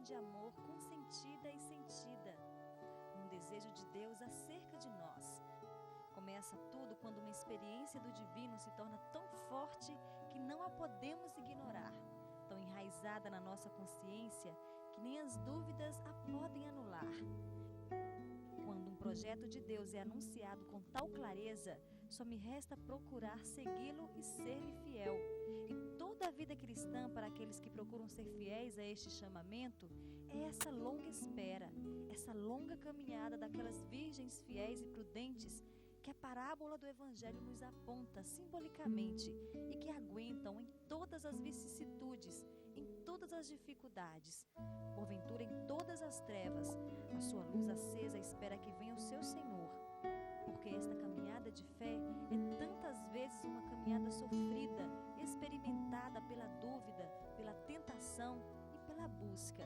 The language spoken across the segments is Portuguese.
de amor consentida e sentida, um desejo de Deus acerca de nós. Começa tudo quando uma experiência do divino se torna tão forte que não a podemos ignorar, tão enraizada na nossa consciência que nem as dúvidas a podem anular. Quando um projeto de Deus é anunciado com tal clareza, só me resta procurar segui-lo e ser-lhe fiel. E toda a vida cristã, para aqueles que procuram ser fiéis a este chamamento, é essa longa espera, essa longa caminhada daquelas virgens fiéis e prudentes que a parábola do Evangelho nos aponta simbolicamente e que aguentam em todas as vicissitudes, em todas as dificuldades, porventura em todas as trevas, a sua luz acesa espera que venha o seu Senhor. Porque esta caminhada de fé é tantas vezes uma caminhada sofrida, experimentada pela dúvida, pela tentação e pela busca.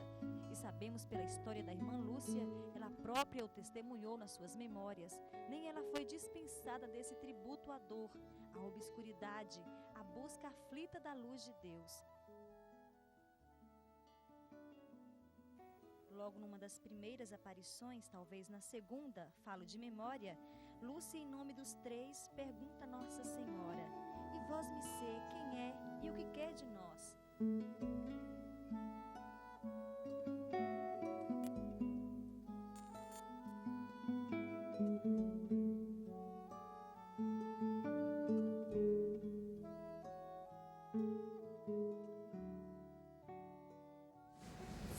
E sabemos pela história da irmã Lúcia, ela própria o testemunhou nas suas memórias, nem ela foi dispensada desse tributo à dor, à obscuridade, à busca aflita da luz de Deus. Logo numa das primeiras aparições, talvez na segunda, falo de memória, Lúcia, em nome dos três, pergunta a Nossa Senhora: e vós me sei quem é e o que quer de nós?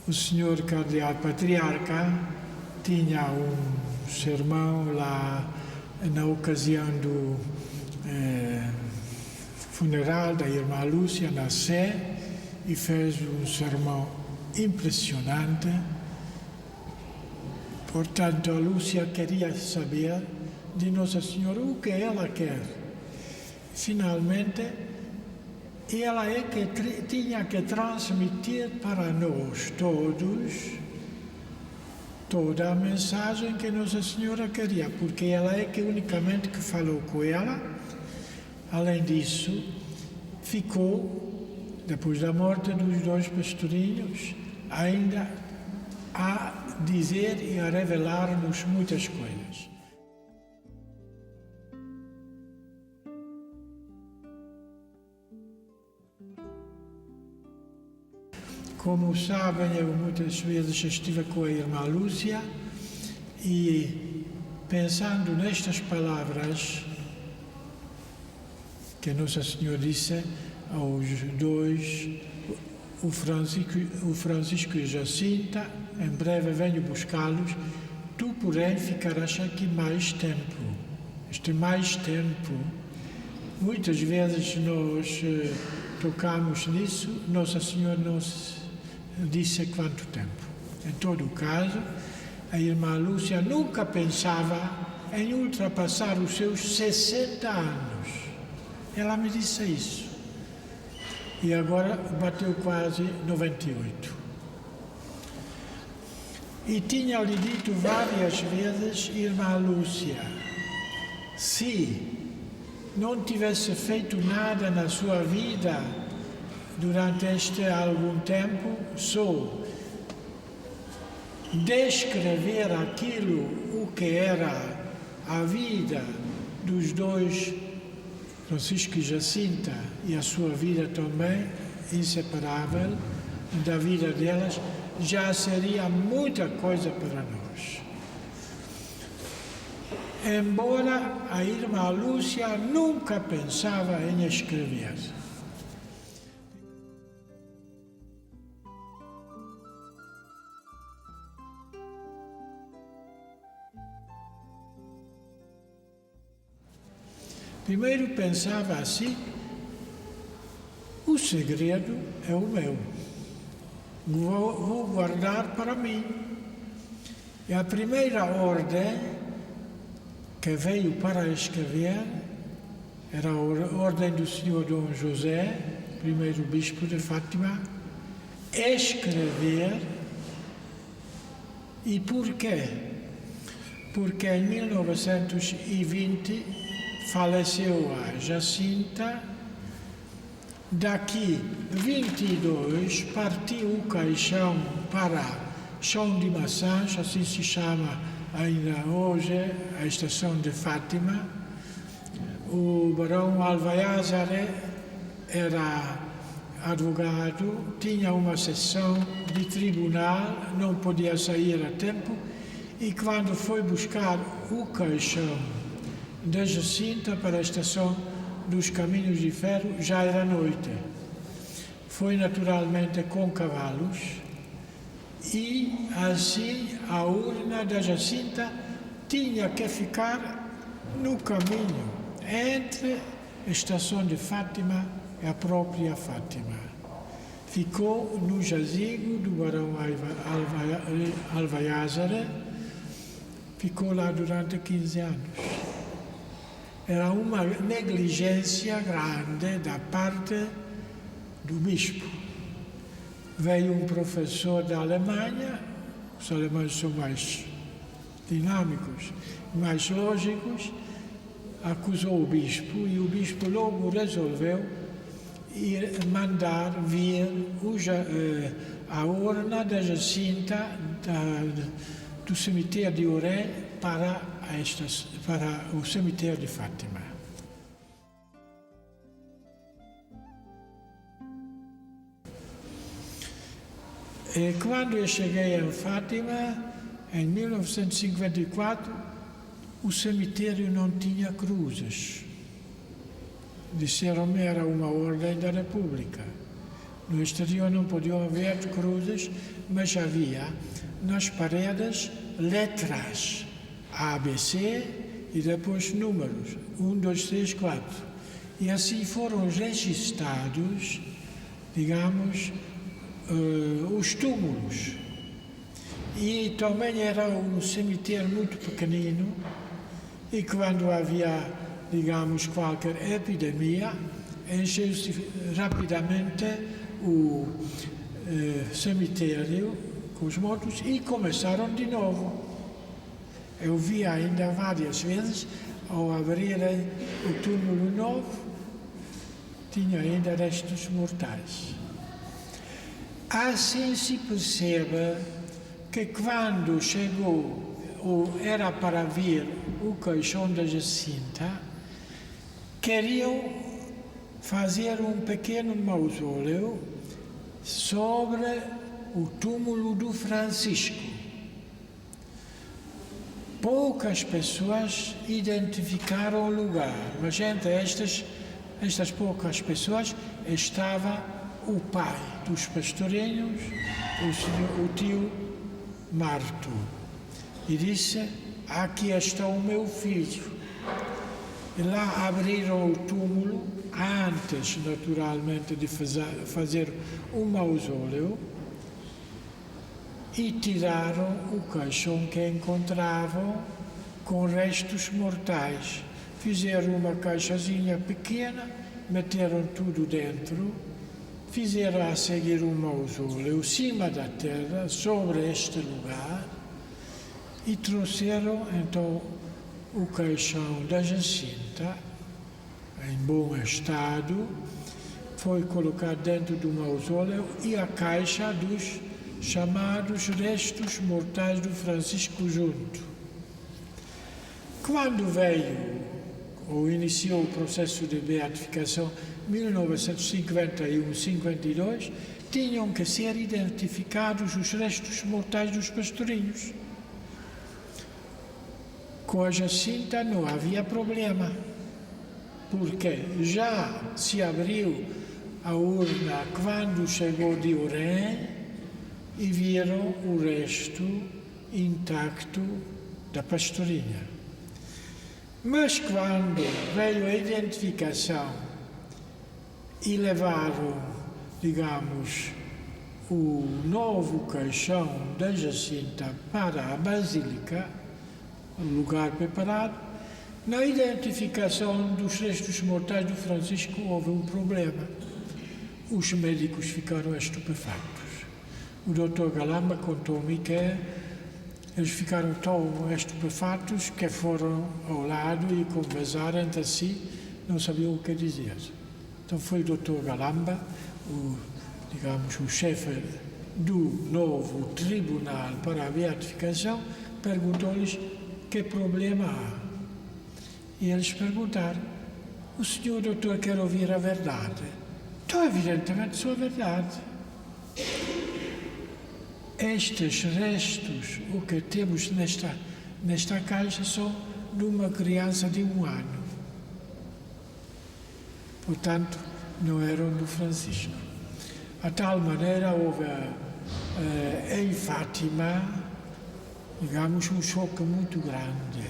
O senhor cardeal patriarca tinha um sermão lá na ocasião do funeral da irmã Lúcia na Sé e fez um sermão impressionante. Portanto, a Lúcia queria saber de Nossa Senhora o que ela quer. Finalmente, ela é que tinha que transmitir para nós todos toda a mensagem que Nossa Senhora queria, porque ela é que unicamente que falou com ela. Além disso, ficou, depois da morte dos dois pastorinhos, ainda a dizer e a revelar-nos muitas coisas. Como sabem, eu muitas vezes estive com a irmã Lúcia e, pensando nestas palavras que Nossa Senhora disse aos dois, o Francisco e Jacinta, em breve venho buscá-los, tu, porém, ficarás aqui mais tempo. Este mais tempo, muitas vezes nós tocamos nisso, Nossa Senhora nos disse quanto tempo. Em todo o caso, a irmã Lúcia nunca pensava em ultrapassar os seus 60 anos. Ela me disse isso. E agora bateu quase 98. E tinha-lhe dito várias vezes, irmã Lúcia, se não tivesse feito nada na sua vida durante este algum tempo, só descrever aquilo o que era a vida dos dois, Francisco e Jacinta, e a sua vida também, inseparável da vida delas, já seria muita coisa para nós. Embora a irmã Lúcia nunca pensava em escrever. Primeiro pensava assim: o segredo é o meu, vou guardar para mim. E a primeira ordem que veio para escrever era a ordem do Senhor Dom José, primeiro bispo de Fátima, escrever. E porquê? Porque em 1920 faleceu a Jacinta, Daqui 22 partiu o caixão para Chão de Maçãs, assim se chama ainda hoje a estação de Fátima. O barão Alvaiázere era advogado, tinha uma sessão de tribunal, não podia sair a tempo, e quando foi buscar o caixão da Jacinta para a estação dos Caminhos de Ferro, já era noite. Foi naturalmente com cavalos, e assim a urna da Jacinta tinha que ficar no caminho entre a estação de Fátima e a própria Fátima. Ficou no jazigo do barão Alvaiázere, ficou lá durante 15 anos. Era uma negligência grande da parte do bispo. Veio um professor da Alemanha, os alemães são mais dinâmicos, mais lógicos, acusou o bispo, e o bispo logo resolveu mandar vir a urna da Jacinta do cemitério de Oré para o cemitério de Fátima. E quando eu cheguei em Fátima, em 1954, o cemitério não tinha cruzes. Disseram-me que era uma ordem da República. No exterior não podiam haver cruzes, mas havia nas paredes letras ABC e depois números 1, 2, 3, 4. E assim foram registados, digamos, os túmulos. E também era um cemitério muito pequenino, e quando havia, digamos, qualquer epidemia, encheu-se rapidamente o cemitério com os mortos e começaram de novo. Eu vi ainda várias vezes, ao abrirem o túmulo novo, tinha ainda restos mortais. Assim se percebe que quando chegou, ou era para vir o caixão da Jacinta, queriam fazer um pequeno mausoléu sobre o túmulo do Francisco. Poucas pessoas identificaram o lugar, mas entre estas poucas pessoas estava o pai dos pastorinhos, o tio Marto, e disse: aqui está o meu filho. E lá abriram o túmulo, antes, naturalmente, de fazer um mausoléu, e tiraram o caixão que encontravam com restos mortais. Fizeram uma caixazinha pequena, meteram tudo dentro, fizeram a seguir um mausoléu cima da terra, sobre este lugar, e trouxeram então o caixão da Jacinta, em bom estado, foi colocado dentro do mausoléu, e a caixa dos chamados restos mortais do Francisco junto. Quando veio ou iniciou o processo de beatificação, 1951-52, tinham que ser identificados os restos mortais dos pastorinhos. Com a Jacinta não havia problema, porque já se abriu a urna quando chegou de Oré e viram o resto intacto da pastorinha. Mas quando veio a identificação e levaram, digamos, o novo caixão da Jacinta para a Basílica, um lugar preparado, na identificação dos restos mortais do Francisco houve um problema. Os médicos ficaram estupefactos. O Dr. Galamba contou-me que eles ficaram tão estupefatos que foram ao lado e conversaram entre si, não sabiam o que dizer. Então foi o Dr. Galamba, o chefe do novo Tribunal para a Beatificação, perguntou-lhes que problema há. E eles perguntaram: o senhor doutor quer ouvir a verdade? Então, evidentemente, sou a verdade. Estes restos, o que temos nesta caixa, são de uma criança de 1 ano. Portanto, não eram do Francisco. A tal maneira houve em Fátima, digamos, um choque muito grande.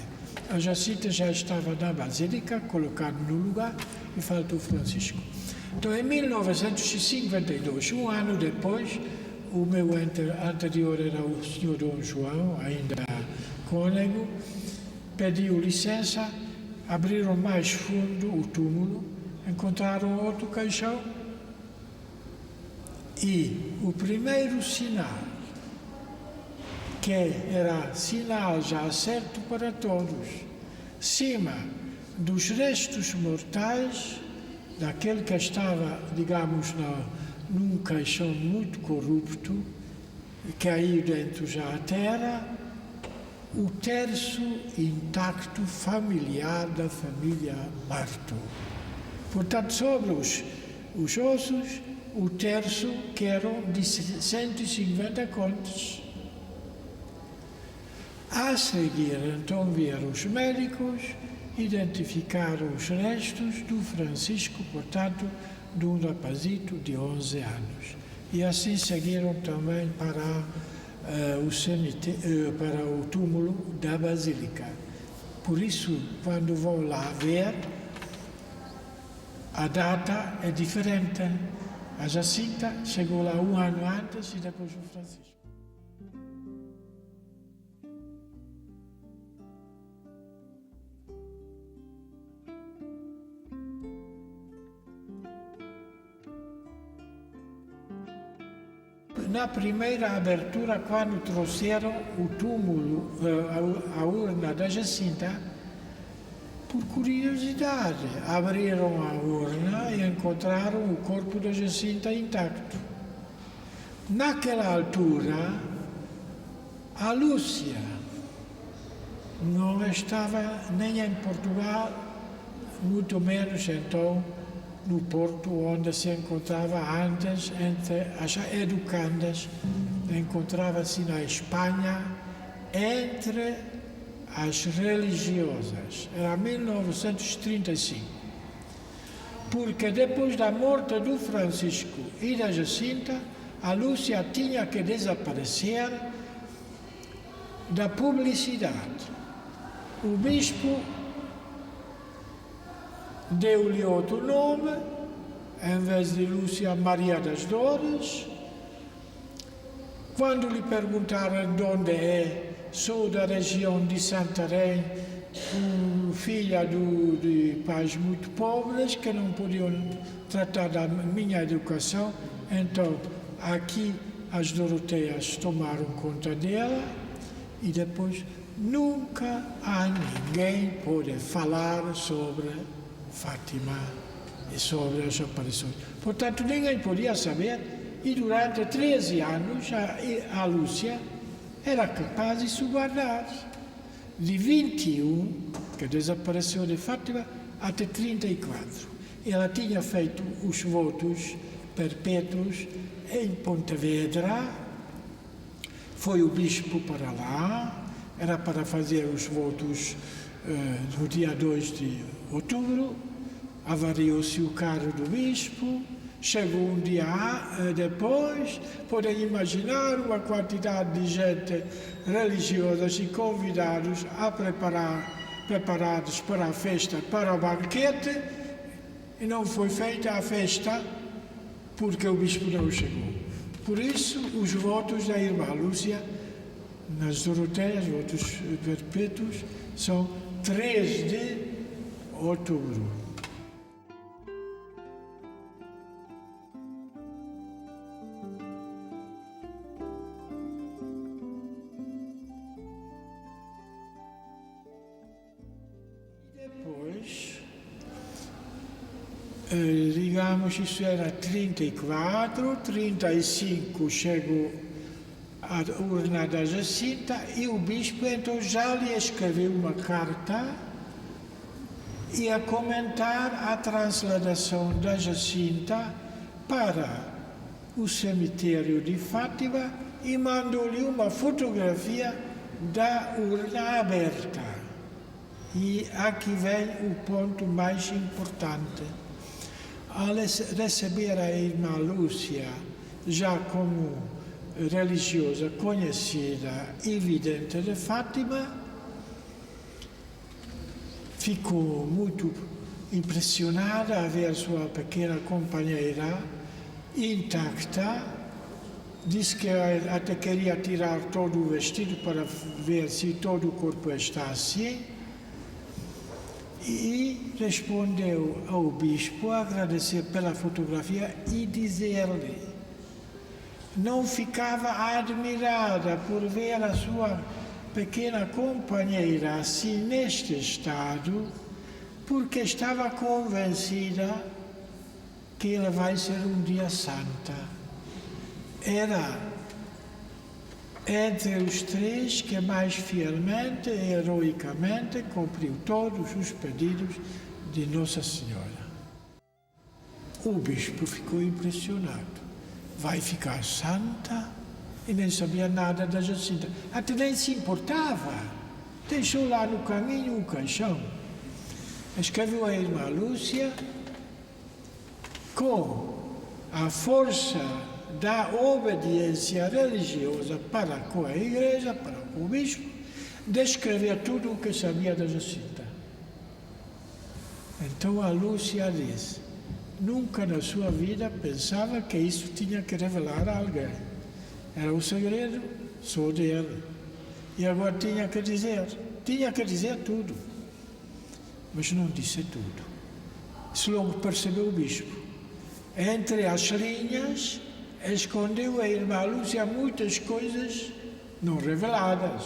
A Jacinta já estava na Basílica, colocada no lugar, e faltou Francisco. Então, em 1952, um ano depois, o meu anterior era o senhor Dom João, ainda cônego, pediu licença, abriram mais fundo o túmulo, encontraram outro caixão e o primeiro sinal, que era sinal já certo para todos, cima dos restos mortais daquele que estava, digamos, num caixão muito corrupto, e caiu dentro já a terra, o terço intacto familiar da família Marto. Portanto, sobre os ossos, o terço que eram de 150 contos. A seguir, então, vieram os médicos, identificaram os restos do Francisco, portanto, de um rapazito de 11 anos. E assim seguiram também para o túmulo da Basílica. Por isso, quando vão lá ver, a data é diferente. A Jacinta chegou lá 1 ano antes e depois o Francisco. Na primeira abertura, quando trouxeram o túmulo, a urna da Jacinta, por curiosidade, abriram a urna e encontraram o corpo da Jacinta intacto. Naquela altura, a Lúcia não estava nem em Portugal, muito menos então no Porto, onde se encontrava antes entre as educandas, encontrava-se na Espanha entre as religiosas. Era 1935. Porque depois da morte do Francisco e da Jacinta, a Lúcia tinha que desaparecer da publicidade. O bispo deu-lhe outro nome, em vez de Lúcia, Maria das Dores. Quando lhe perguntaram de onde é, sou da região de Santarém, filha de pais muito pobres que não podiam tratar da minha educação, então aqui as Doroteias tomaram conta dela e depois nunca há ninguém pode falar sobre Fátima e sobre as aparições. Portanto, ninguém podia saber, e durante 13 anos a Lúcia era capaz de se guardar. De 21, que desapareceu de Fátima, até 34. Ela tinha feito os votos perpétuos em Pontevedra, foi o bispo para lá, era para fazer os votos no dia 2 de outubro, avariou-se o carro do bispo, chegou um dia depois, podem imaginar uma quantidade de gente religiosa e convidados a preparados para a festa, para o banquete, e não foi feita a festa porque o bispo não chegou. Por isso, os votos da irmã Lúcia, nas Doroteias, votos perpétuos, são 3 de outubro. digamos, isso era 34, 35 chegou a urna da Jacinta e o bispo então já lhe escreveu uma carta e a comentar a transladação da Jacinta para o cemitério de Fátima e mandou-lhe uma fotografia da urna aberta. E aqui vem o ponto mais importante. Ao receber a irmã Lúcia já como religiosa conhecida e vidente de Fátima, ficou muito impressionada a ver sua pequena companheira intacta. Disse que até queria tirar todo o vestido para ver se todo o corpo está assim. E respondeu ao bispo a agradecer pela fotografia e dizer-lhe: não ficava admirada por ver a sua pequena companheira assim neste estado, porque estava convencida que ela vai ser um dia santa. Era entre os três que mais fielmente e heroicamente cumpriu todos os pedidos de Nossa Senhora. O bispo ficou impressionado. Vai ficar santa? E nem sabia nada da Jacinta. Até nem se importava. Deixou lá no caminho o caixão. Escreveu a irmã Lúcia com a força da obediência religiosa para com a igreja, para com o bispo, descrever tudo o que sabia da Jacinta. Então a Lúcia disse: nunca na sua vida pensava que isso tinha que revelar a alguém. Era um segredo só dele. E agora tinha que dizer tudo. Mas não disse tudo. Isso logo percebeu o bispo. Entre as linhas, escondeu a irmã Lúcia muitas coisas não reveladas.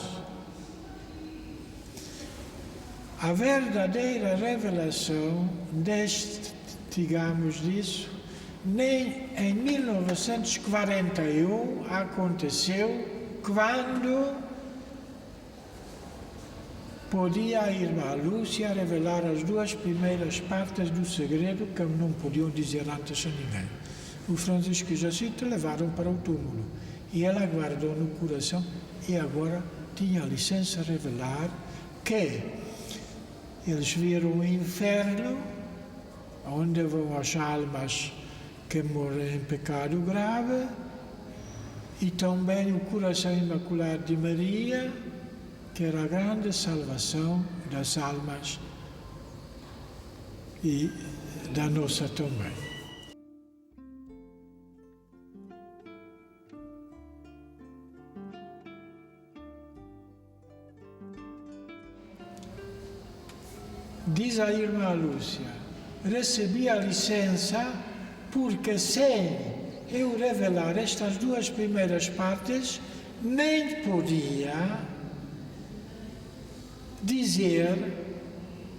A verdadeira revelação digamos disso, nem em 1941 aconteceu, quando podia a irmã Lúcia revelar as duas primeiras partes do segredo que não podiam dizer antes a ninguém. O Francisco e Jacinta levaram para o túmulo e ela guardou no coração e agora tinha licença a revelar que eles viram o inferno, onde vão as almas que morrem em pecado grave, e também o coração imaculado de Maria, que era a grande salvação das almas e da nossa também. Diz a irmã Lúcia: recebi a licença porque sem eu revelar estas duas primeiras partes, nem podia dizer,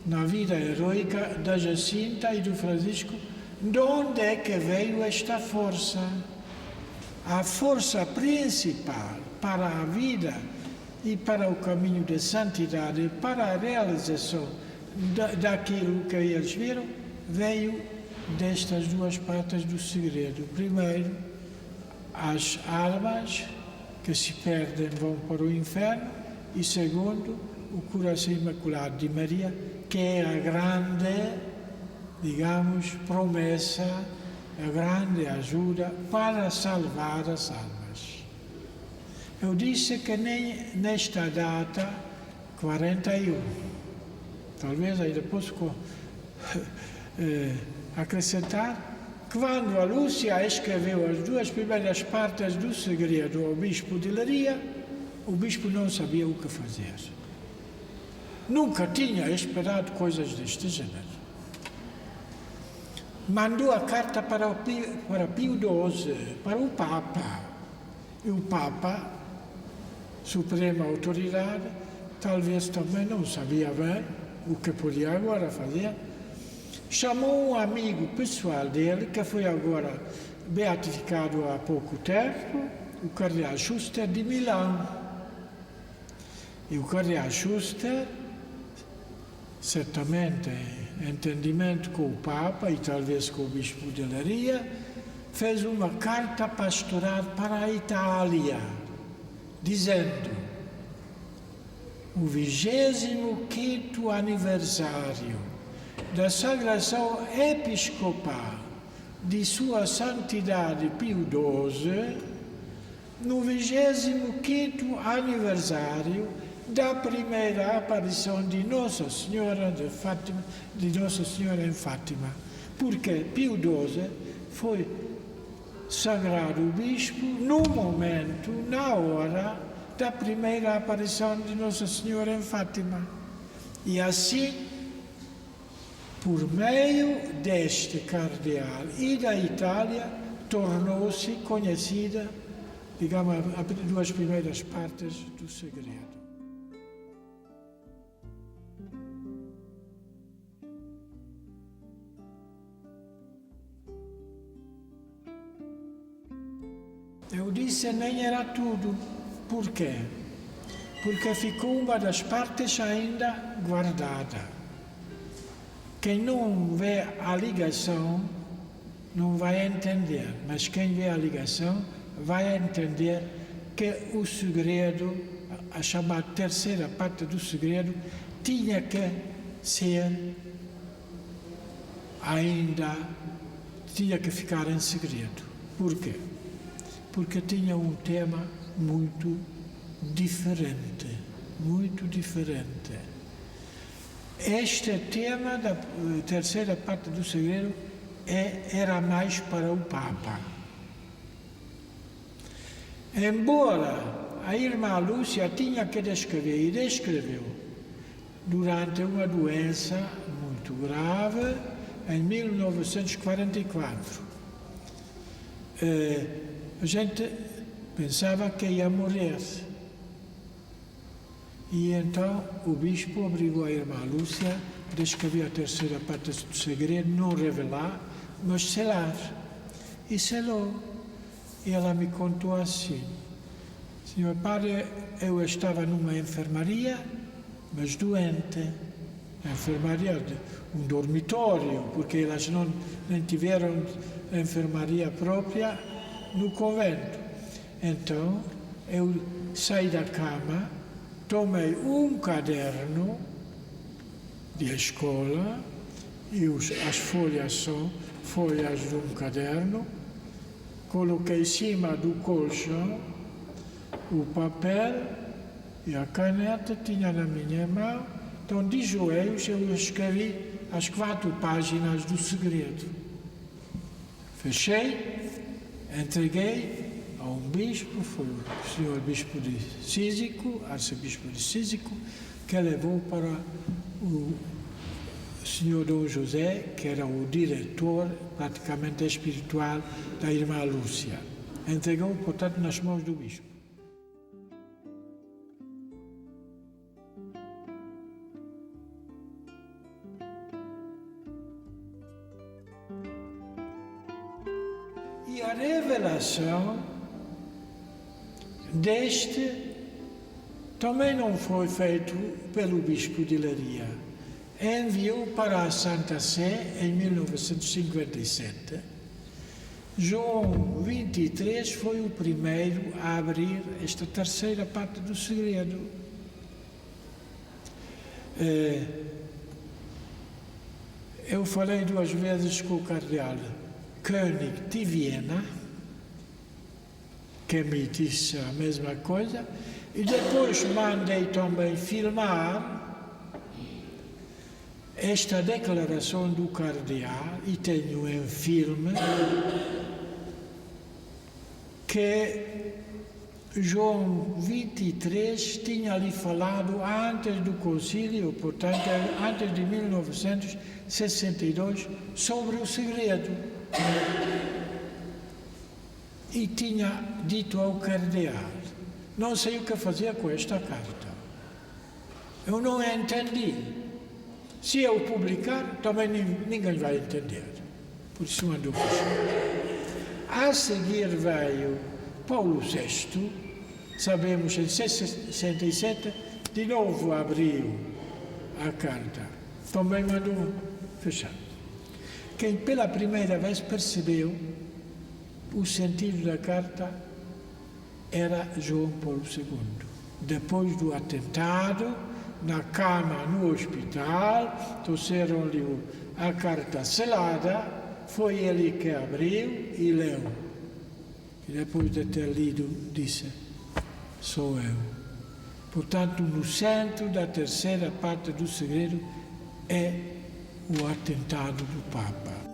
na vida heroica da Jacinta e do Francisco, de onde é que veio esta força. A força principal para a vida e para o caminho de santidade, para a realização daquilo que eles viram, veio destas duas partes do segredo. Primeiro, as almas que se perdem vão para o inferno, e segundo, o coração imaculado de Maria, que é a grande, digamos, promessa, a grande ajuda para salvar as almas. Eu disse que nem nesta data, 41, talvez aí depois acrescentar, quando a Lúcia escreveu as duas primeiras partes do segredo ao bispo de Leiria, o bispo não sabia o que fazer. Nunca tinha esperado coisas deste gênero. Mandou a carta para Pio XII, para o Papa. E o Papa, suprema autoridade, talvez também não sabia bem o que podia agora fazer, chamou um amigo pessoal dele, que foi agora beatificado há pouco tempo, o cardeal Schuster de Milão. E o cardeal Schuster, certamente em entendimento com o Papa e talvez com o Bispo de Leiria, fez uma carta pastoral para a Itália, dizendo: o 25º aniversário da sagração episcopal de Sua Santidade Pio XII, no 25º aniversário da primeira aparição de Nossa Senhora de Fátima, de Nossa Senhora em Fátima, porque Pio XII foi sagrado bispo no momento, na hora da primeira aparição de Nossa Senhora em Fátima. E assim, por meio deste cardeal e da Itália, tornou-se conhecida, digamos, as duas primeiras partes do segredo. Eu disse nem era tudo. Por quê? Porque ficou uma das partes ainda guardada. Quem não vê a ligação não vai entender, mas quem vê a ligação vai entender que o segredo, a chamada terceira parte do segredo, tinha que ser ainda, tinha que ficar em segredo. Por quê? Porque tinha um tema muito diferente, muito diferente. Este tema da terceira parte do segredo era mais para o Papa. Embora a irmã Lúcia tinha que descrever, e descreveu, durante uma doença muito grave, em 1944. A gente pensava que ia morrer. E então o bispo obrigou a irmã Lúcia a descrever a terceira parte do segredo, não revelar, mas selar. E selou. E ela me contou assim: Senhor Padre, eu estava numa enfermaria, mas doente. A enfermaria de um dormitório, porque elas não tiveram enfermaria própria no convento. Então, eu saí da cama, tomei um caderno de escola, e as folhas são folhas de um caderno, coloquei em cima do colchão o papel e a caneta, tinha na minha mão. Então, de joelhos, eu escrevi as 4 páginas do segredo. Fechei, entreguei a um bispo, foi o senhor bispo de Císico, arcebispo de Císico, que levou para o senhor Dom José, que era o diretor praticamente espiritual da irmã Lúcia. Entregou, portanto, nas mãos do bispo. E a revelação deste também não foi feito pelo bispo de Leiria. Enviou para a Santa Sé em 1957. João 23 foi o primeiro a abrir esta terceira parte do segredo. Eu falei 2 vezes com o cardeal König de Viena, que me disse a mesma coisa, e depois mandei também filmar esta declaração do cardeal, e tenho em filme, que João 23 tinha lhe falado antes do concílio, portanto, antes de 1962, sobre o segredo. E tinha dito ao cardeal: não sei o que fazer com esta carta. Eu não entendi. Se eu publicar, também ninguém vai entender. Por isso mandou fechar. A seguir veio Paulo VI, sabemos, em 67, de novo abriu a carta. Também mandou fechar. Quem pela primeira vez percebeu o sentido da carta era João Paulo II. Depois do atentado, na cama no hospital, trouxeram-lhe a carta selada, foi ele que abriu e leu. E depois de ter lido, disse: sou eu. Portanto, no centro da terceira parte do segredo é o atentado do Papa.